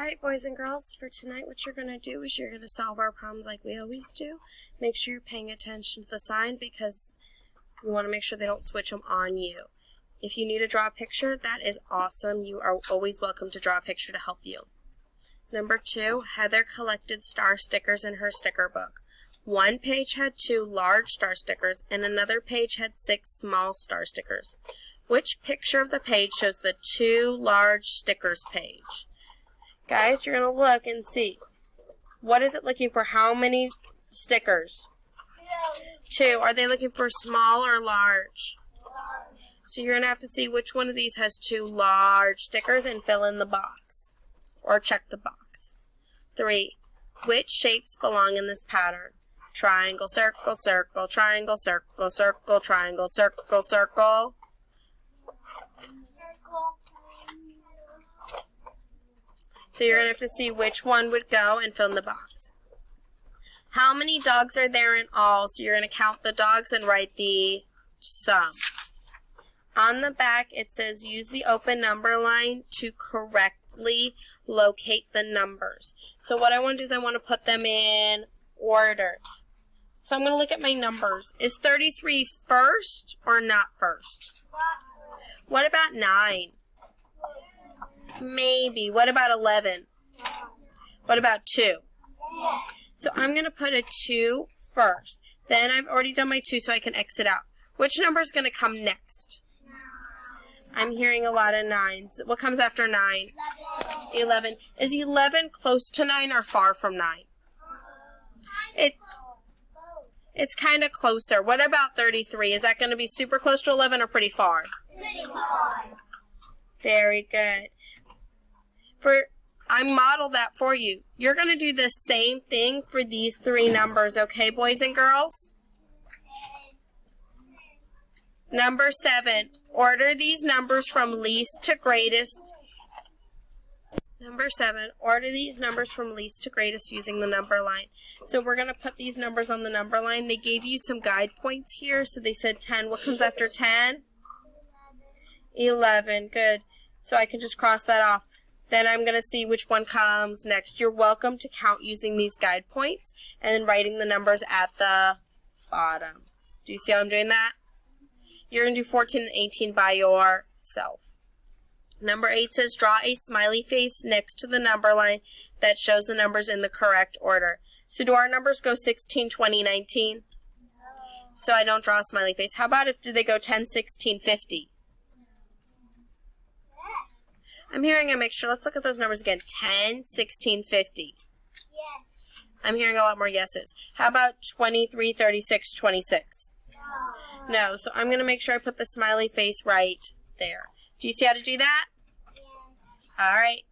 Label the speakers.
Speaker 1: Alright, boys and girls, for tonight what you're going to do is you're going to solve our problems like we always do. Make sure you're paying attention to the sign because we want to make sure they don't switch them on you. If you need to draw a picture, that is awesome. You are always welcome to draw a picture to help you. Number 2, Heather collected star stickers in her sticker book. One page had 2 large star stickers and another page had 6 small star stickers. Which picture of the page shows the 2 large stickers page? Guys, you're going to look and see. What is it looking for? How many stickers? 2. Are they looking for small or large? So you're going to have to see which one of these has 2 large stickers and fill in the box. Or check the box. 3. Which shapes belong in this pattern? Triangle, circle, circle, triangle, circle, circle, triangle, circle, circle. So you're going to have to see which one would go and fill in the box. How many dogs are there in all? So you're going to count the dogs and write the sum. On the back it says use the open number line to correctly locate the numbers. So what I want to do is I want to put them in order. So I'm going to look at my numbers. Is 33 first or not first? What about 9? Maybe. What about 11? What about 2? So I'm going to put a 2 first. Then I've already done my 2 so I can exit out. Which number is going to come next? I'm hearing a lot of 9s. What comes after 9? 11. Is 11 close to 9 or far from 9? It's kind of closer. What about 33? Is that going to be super close to 11 or pretty far?
Speaker 2: Pretty far.
Speaker 1: Very good. I modeled that for you. You're going to do the same thing for these 3 numbers, okay, boys and girls? Number 7, order these numbers from least to greatest. Number 7, order these numbers from least to greatest using the number line. So we're going to put these numbers on the number line. They gave you some guide points here. So they said 10. What comes after 10? 11. Good. So I can just cross that off. Then I'm going to see which one comes next. You're welcome to count using these guide points and then writing the numbers at the bottom. Do you see how I'm doing that? You're going to do 14 and 18 by yourself. Number 8 says draw a smiley face next to the number line that shows the numbers in the correct order. So do our numbers go 16, 20, 19? No. So I don't draw a smiley face. How about do they go 10, 16, 50?
Speaker 2: Yes.
Speaker 1: I'm hearing a mixture. Let's look at those numbers again. 10, 16, 50.
Speaker 2: Yes.
Speaker 1: I'm hearing a lot more yeses. How about 23, 36, 26? No. So I'm going to make sure I put the smiley face right there. Do you see how to do that?
Speaker 2: Yes.
Speaker 1: All right.